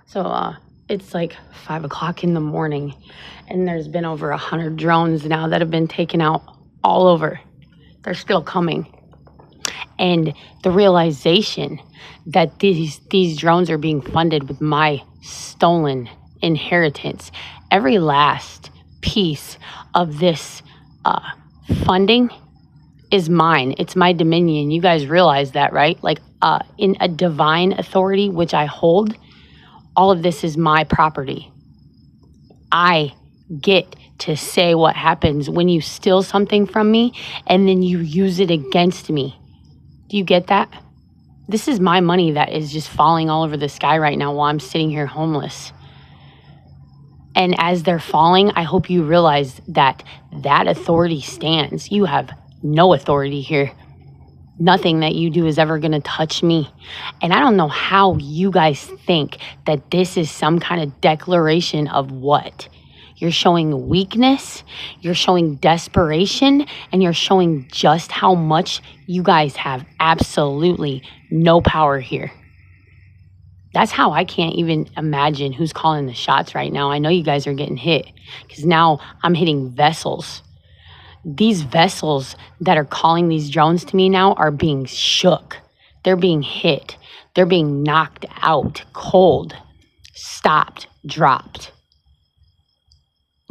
So it's like 5 o'clock in the morning, and there's been over 100 drones now that have been taken out all over. They're still coming. And the realization that these drones are being funded with my stolen inheritance, every last piece of this funding is mine. It's my dominion. You guys realize that, right? Like in a divine authority, which I hold, all of this is my property. I get to say what happens when you steal something from me and then you use it against me. Do you get that? This is my money that is just falling all over the sky right now while I'm sitting here homeless. And as they're falling, I hope you realize that that authority stands. You have no authority here. Nothing that you do is ever going to touch me. And I don't know how you guys think that this is some kind of declaration of what? You're showing weakness, you're showing desperation, and you're showing just how much you guys have absolutely no power here. That's how I can't even imagine who's calling the shots right now. I know you guys are getting hit because now I'm hitting vessels. These vessels that are calling these drones to me now are being shook. They're being hit. They're being knocked out, cold, stopped, dropped,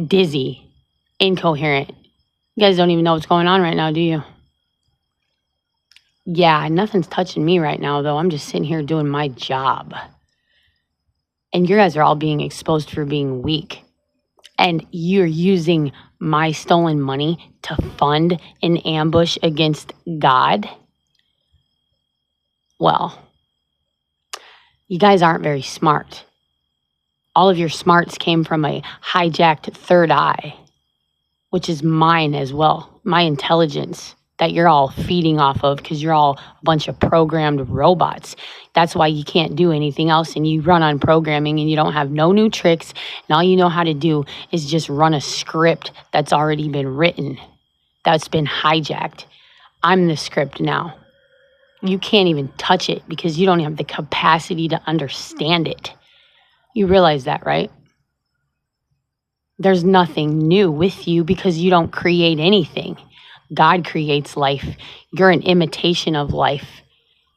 dizzy, incoherent. You guys don't even know what's going on right now, do you? Yeah, nothing's touching me right now, though. I'm just sitting here doing my job. And you guys are all being exposed for being weak. And you're using my stolen money to fund an ambush against God? Well, you guys aren't very smart. All of your smarts came from a hijacked third eye, which is mine as well, my intelligence that you're all feeding off of because you're all a bunch of programmed robots. That's why you can't do anything else and you run on programming and you don't have no new tricks and all you know how to do is just run a script that's already been written, that's been hijacked. I'm the script now. You can't even touch it because you don't have the capacity to understand it. You realize that, right? There's nothing new with you because you don't create anything. God creates life. You're an imitation of life.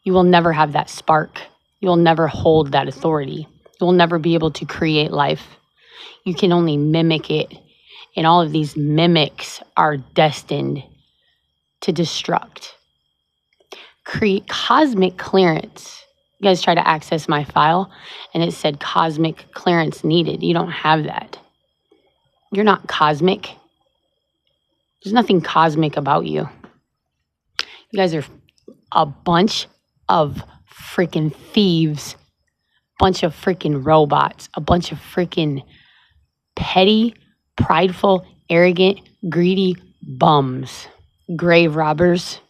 You will never have that spark. You will never hold that authority. You will never be able to create life. You can only mimic it. And all of these mimics are destined to destruct. Create cosmic clearance. You guys try to access my file and it said cosmic clearance needed. You don't have that. You're not cosmic. There's nothing cosmic about you. You guys are a bunch of freaking thieves, bunch of freaking robots, a bunch of freaking petty, prideful, arrogant, greedy bums, grave robbers,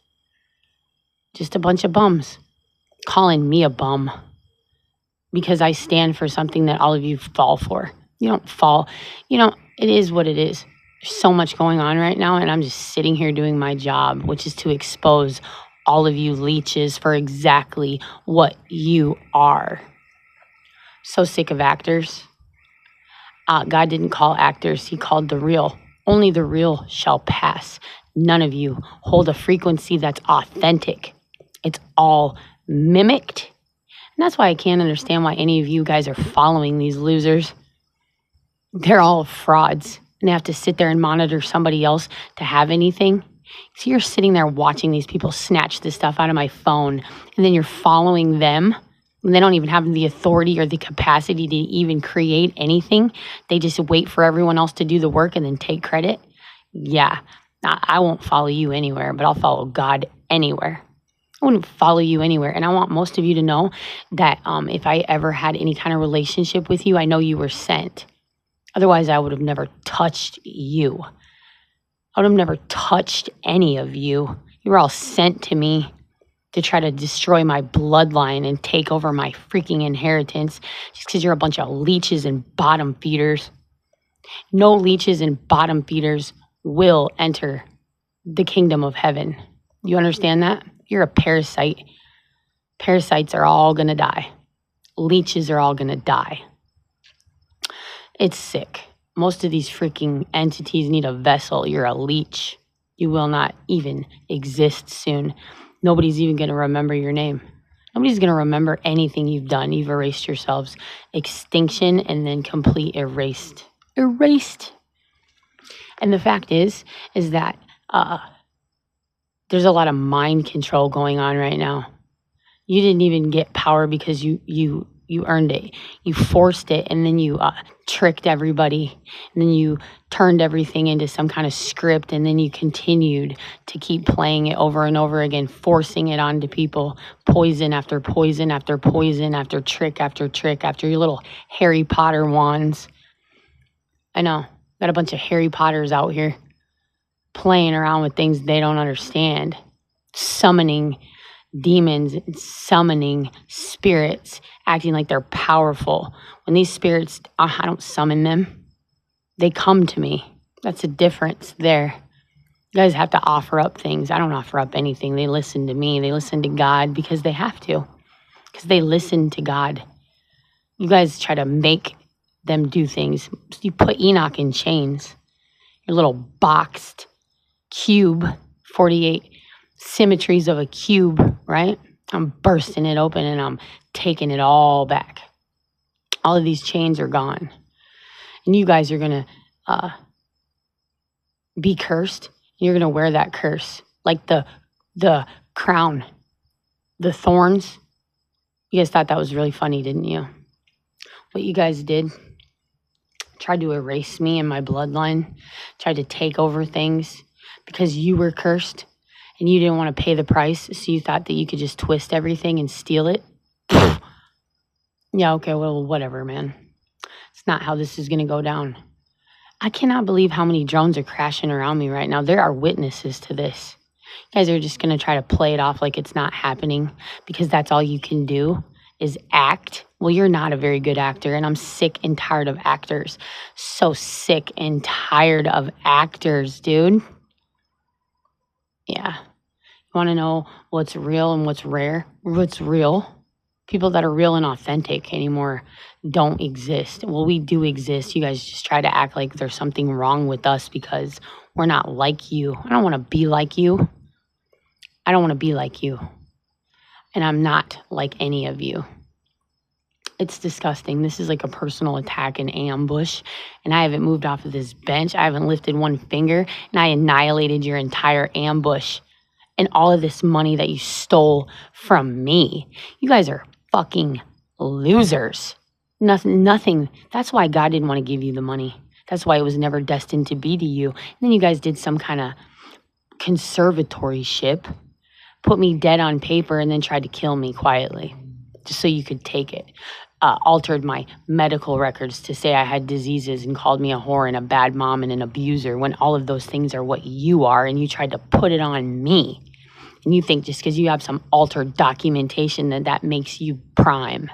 just a bunch of bums calling me a bum because I stand for something that all of you fall for. You don't fall. It is what it is. There's so much going on right now, and I'm just sitting here doing my job, which is to expose all of you leeches for exactly what you are. So sick of actors. God didn't call actors. He called the real. Only the real shall pass. None of you hold a frequency that's authentic. It's all mimicked. And that's why I can't understand why any of you guys are following these losers. They're all frauds. And they have to sit there and monitor somebody else to have anything. So you're sitting there watching these people snatch this stuff out of my phone, and then you're following them, and they don't even have the authority or the capacity to even create anything. They just wait for everyone else to do the work and then take credit. Yeah, I won't follow you anywhere, but I'll follow God anywhere. I wouldn't follow you anywhere. And I want most of you to know that if I ever had any kind of relationship with you, I know you were sent. Otherwise, I would have never touched you. I would have never touched any of you. You were all sent to me to try to destroy my bloodline and take over my freaking inheritance just because you're a bunch of leeches and bottom feeders. No leeches and bottom feeders will enter the kingdom of heaven. You understand that? You're a parasite. Parasites are all going to die. Leeches are all going to die. It's sick. Most of these freaking entities need a vessel. You're a leech. You will not even exist soon. Nobody's even going to remember your name. Nobody's going to remember anything you've done. You've erased yourselves. Extinction and then complete erased. Erased. And the fact is that there's a lot of mind control going on right now. You didn't even get power because you earned it. You forced it, and then you tricked everybody, and then you turned everything into some kind of script, and then you continued to keep playing it over and over again, forcing it onto people, poison after poison after poison after trick after trick after your little Harry Potter wands. I know, got a bunch of Harry Potters out here playing around with things they don't understand, summoning demons, summoning spirits, acting like they're powerful. When these spirits, I don't summon them. They come to me. That's a difference there. You guys have to offer up things. I don't offer up anything. They listen to me. They listen to God because they have to. Because they listen to God. You guys try to make them do things. You put Enoch in chains. Your little boxed cube, 48 symmetries of a cube, right? I'm bursting it open and I'm taking it all back. All of these chains are gone. And you guys are going to be cursed. You're going to wear that curse. Like the crown, the thorns. You guys thought that was really funny, didn't you? What you guys did, tried to erase me and my bloodline, tried to take over things because you were cursed. And you didn't want to pay the price, so you thought that you could just twist everything and steal it? Yeah, okay, well, whatever, man. It's not how this is going to go down. I cannot believe how many drones are crashing around me right now. There are witnesses to this. You guys are just going to try to play it off like it's not happening because that's all you can do is act. Well, you're not a very good actor, and I'm sick and tired of actors. So sick and tired of actors, dude. Yeah. You want to know what's real and what's rare? What's real? People that are real and authentic anymore don't exist. Well, we do exist. You guys just try to act like there's something wrong with us because we're not like you. I don't want to be like you. I don't want to be like you. And I'm not like any of you. It's disgusting. This is like a personal attack and ambush. And I haven't moved off of this bench. I haven't lifted one finger. And I annihilated your entire ambush. And all of this money that you stole from me. You guys are fucking losers. Nothing. That's why God didn't want to give you the money. That's why it was never destined to be to you. And then you guys did some kind of conservatorship, put me dead on paper, and then tried to kill me quietly just so you could take it. Altered my medical records to say I had diseases and called me a whore and a bad mom and an abuser when all of those things are what you are, and you tried to put it on me. And you think just because you have some altered documentation that makes you prime.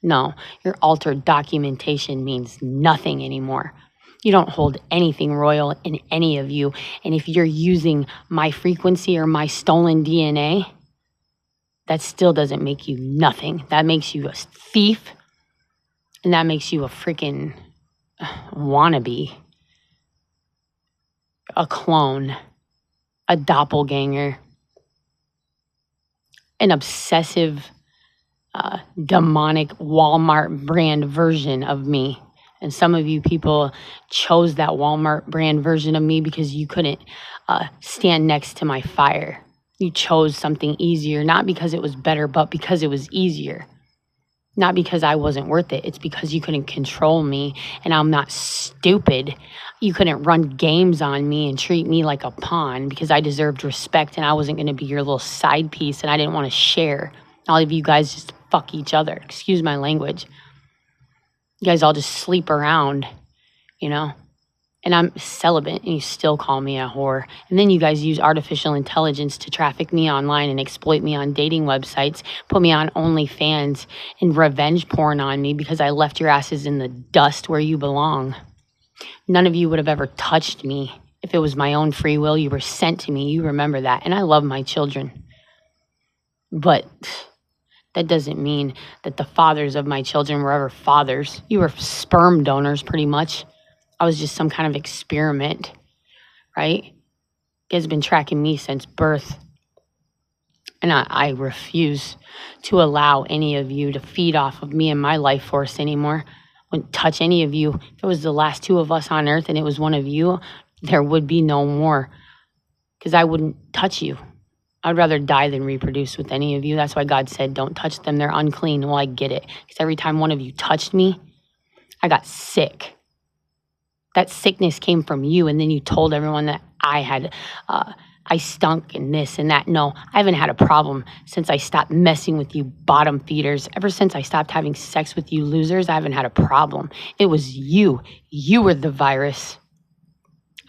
No, your altered documentation means nothing anymore. You don't hold anything royal in any of you. And if you're using my frequency or my stolen DNA, that still doesn't make you nothing. That makes you a thief. And that makes you a freaking wannabe. A clone. A doppelganger. An obsessive, demonic Walmart brand version of me. And some of you people chose that Walmart brand version of me because you couldn't stand next to my fire. You chose something easier, not because it was better, but because it was easier. Not because I wasn't worth it. It's because you couldn't control me, and I'm not stupid. You couldn't run games on me and treat me like a pawn because I deserved respect, and I wasn't going to be your little side piece, and I didn't want to share. All of you guys just fuck each other. Excuse my language. You guys all just sleep around, you know? And I'm celibate, and you still call me a whore. And then you guys use artificial intelligence to traffic me online and exploit me on dating websites, put me on OnlyFans and revenge porn on me because I left your asses in the dust where you belong. None of you would have ever touched me if it was my own free will. You were sent to me. You remember that. And I love my children. But That doesn't mean that the fathers of my children were ever fathers. You were sperm donors, pretty much. I was just some kind of experiment, right? You guys have been tracking me since birth. And I refuse to allow any of you to feed off of me and my life force anymore. Wouldn't touch any of you. If it was the last two of us on earth and it was one of you, there would be no more. Because I wouldn't touch you. I'd rather die than reproduce with any of you. That's why God said, don't touch them. They're unclean. Well, I get it. Because every time one of you touched me, I got sick. That sickness came from you. And then you told everyone that I had, I stunk and this and that. No, I haven't had a problem since I stopped messing with you bottom feeders. Ever since I stopped having sex with you losers, I haven't had a problem. It was you. You were the virus.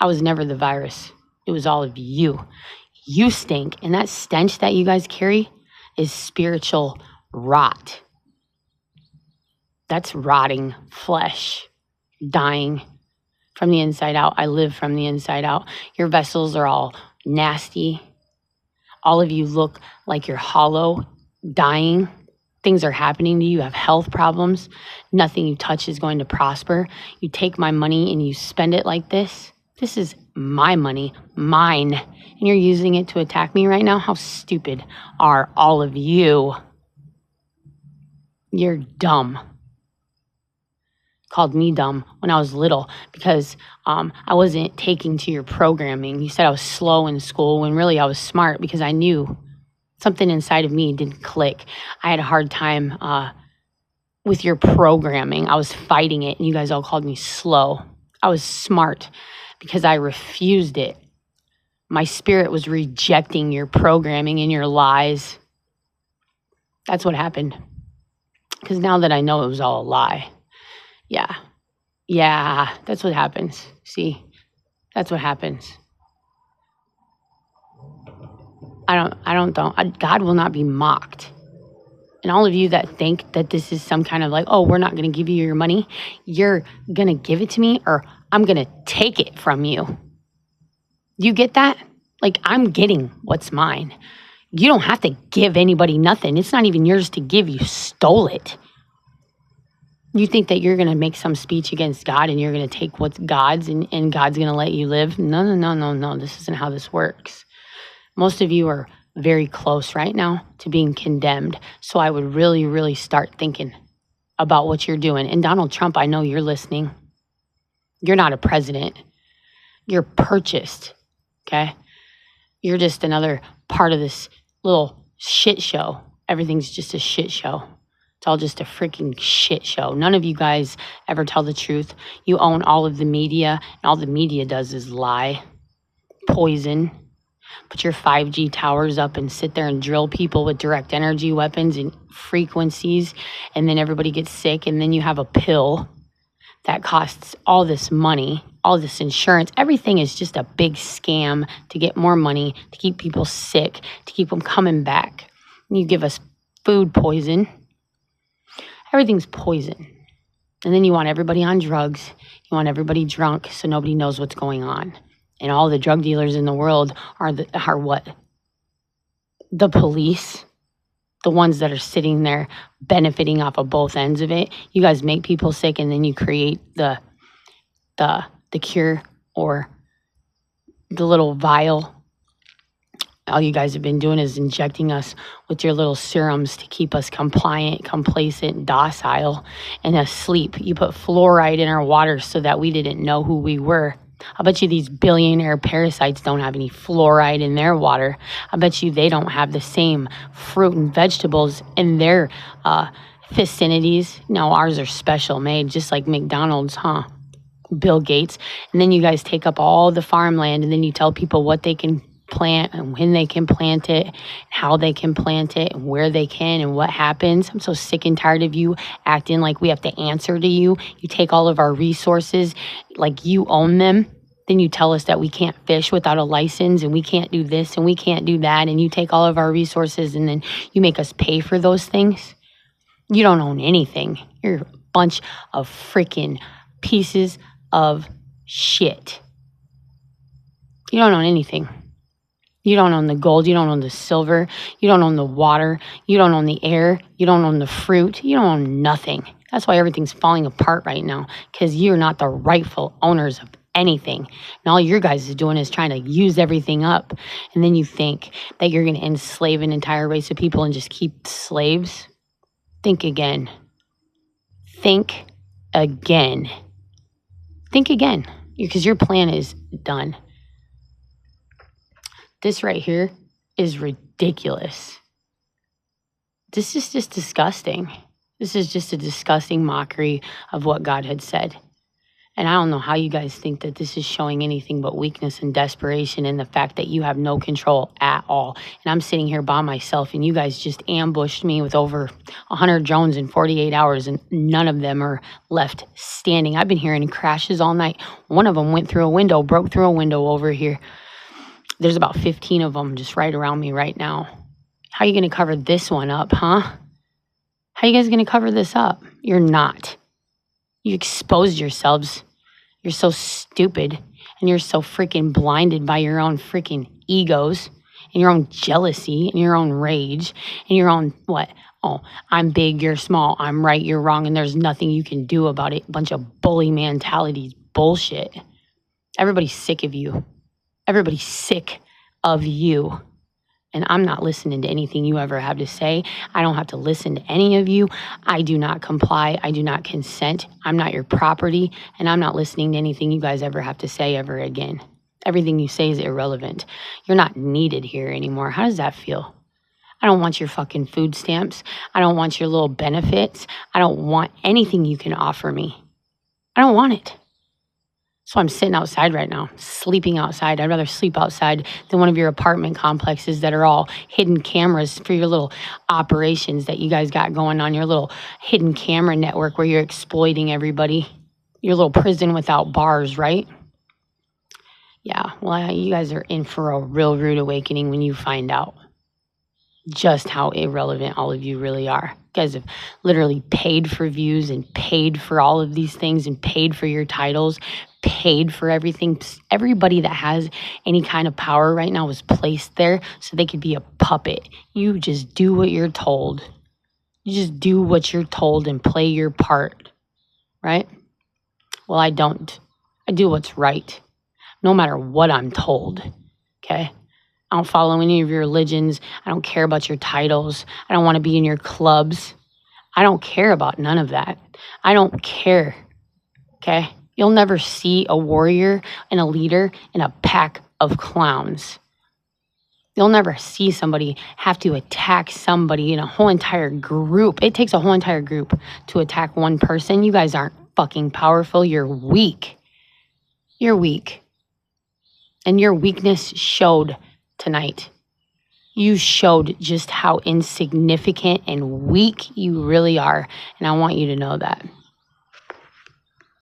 I was never the virus. It was all of you. You stink. And that stench that you guys carry is spiritual rot. That's rotting flesh, dying from the inside out. I live from the inside out. Your vessels are all nasty. All of you look like you're hollow, dying. Things are happening to you. You have health problems. Nothing you touch is going to prosper. You take my money and you spend it like this. This is my money, mine, and you're using it to attack me right now? How stupid are all of you? You're dumb. Called me dumb when I was little because I wasn't taking to your programming. You said I was slow in school when really I was smart because I knew something inside of me didn't click. I had a hard time with your programming. I was fighting it, and you guys all called me slow. I was smart because I refused it. My spirit was rejecting your programming and your lies. That's what happened. Because now that I know it was all a lie. Yeah, that's what happens. See, that's what happens. God will not be mocked. And all of you that think that this is some kind of like, oh, we're not going to give you your money. You're going to give it to me or I'm going to take it from you. You get that? Like, I'm getting what's mine. You don't have to give anybody nothing. It's not even yours to give. You stole it. You think that you're going to make some speech against God and you're going to take what's God's and God's going to let you live? No. This isn't how this works. Most of you are very close right now to being condemned. So I would really, really start thinking about what you're doing. And Donald Trump, I know you're listening. You're not a president. You're purchased, okay? You're just another part of this little shit show. Everything's just a shit show. It's all just a freaking shit show. None of you guys ever tell the truth. You own all of the media, and all the media does is lie, poison. Put your 5G towers up and sit there and drill people with direct energy weapons and frequencies, and then everybody gets sick, and then you have a pill that costs all this money, all this insurance. Everything is just a big scam to get more money, to keep people sick, to keep them coming back. And you give us food poison. Everything's poison. And then you want everybody on drugs. You want everybody drunk so nobody knows what's going on. And all the drug dealers in the world are what? The police. The ones that are sitting there benefiting off of both ends of it. You guys make people sick and then you create the cure or the little vial. All you guys have been doing is injecting us with your little serums to keep us compliant, complacent, docile, and asleep. You put fluoride in our water so that we didn't know who we were. I bet you these billionaire parasites don't have any fluoride in their water. I bet you they don't have the same fruit and vegetables in their vicinities. No, ours are special made, just like McDonald's, huh? Bill Gates. And then you guys take up all the farmland and then you tell people what they can plant and when they can plant it, how they can plant it, and where they can and what happens. I'm so sick and tired of you acting like we have to answer to you. You take all of our resources like you own them. Then you tell us that we can't fish without a license and we can't do this and we can't do that. And you take all of our resources and then you make us pay for those things. You don't own anything. You're a bunch of freaking pieces of shit. You don't own anything. You don't own the gold. You don't own the silver. You don't own the water. You don't own the air. You don't own the fruit. You don't own nothing. That's why everything's falling apart right now, because you're not the rightful owners of anything. And all your guys is doing is trying to use everything up. And then you think that you're going to enslave an entire race of people and just keep slaves. Think again. Think again. Think again, because your plan is done. This right here is ridiculous. This is just disgusting. This is just a disgusting mockery of what God had said. And I don't know how you guys think that this is showing anything but weakness and desperation, and the fact that you have no control at all. And I'm sitting here by myself, and you guys just ambushed me with over 100 drones in 48 hours, and none of them are left standing. I've been hearing crashes all night. One of them went through a window, broke through a window over here. There's about 15 of them just right around me right now. How are you going to cover this one up, huh? How are you guys going to cover this up? You're not. You exposed yourselves. You're so stupid, and you're so freaking blinded by your own freaking egos and your own jealousy and your own rage and your own what? Oh, I'm big, you're small, I'm right, you're wrong, and there's nothing you can do about it. Bunch of bully mentalities, bullshit. Everybody's sick of you. Everybody's sick of you. And I'm not listening to anything you ever have to say. I don't have to listen to any of you. I do not comply. I do not consent. I'm not your property. And I'm not listening to anything you guys ever have to say ever again. Everything you say is irrelevant. You're not needed here anymore. How does that feel? I don't want your fucking food stamps. I don't want your little benefits. I don't want anything you can offer me. I don't want it. So I'm sitting outside right now, sleeping outside. I'd rather sleep outside than one of your apartment complexes that are all hidden cameras for your little operations that you guys got going on, your little hidden camera network where you're exploiting everybody. Your little prison without bars, right? Yeah, well, you guys are in for a real rude awakening when you find out just how irrelevant all of you really are. You guys have literally paid for views and paid for all of these things and paid for your titles, paid for everything. Everybody that has any kind of power right now was placed there so they could be a puppet. You just do what you're told. You just do what you're told and play your part, right? Well, I don't. I do what's right, no matter what I'm told, okay? I don't follow any of your religions. I don't care about your titles. I don't want to be in your clubs. I don't care about none of that. I don't care, okay? You'll never see a warrior and a leader in a pack of clowns. You'll never see somebody have to attack somebody in a whole entire group. It takes a whole entire group to attack one person. You guys aren't fucking powerful. You're weak. You're weak. And your weakness showed tonight. You showed just how insignificant and weak you really are. And I want you to know that.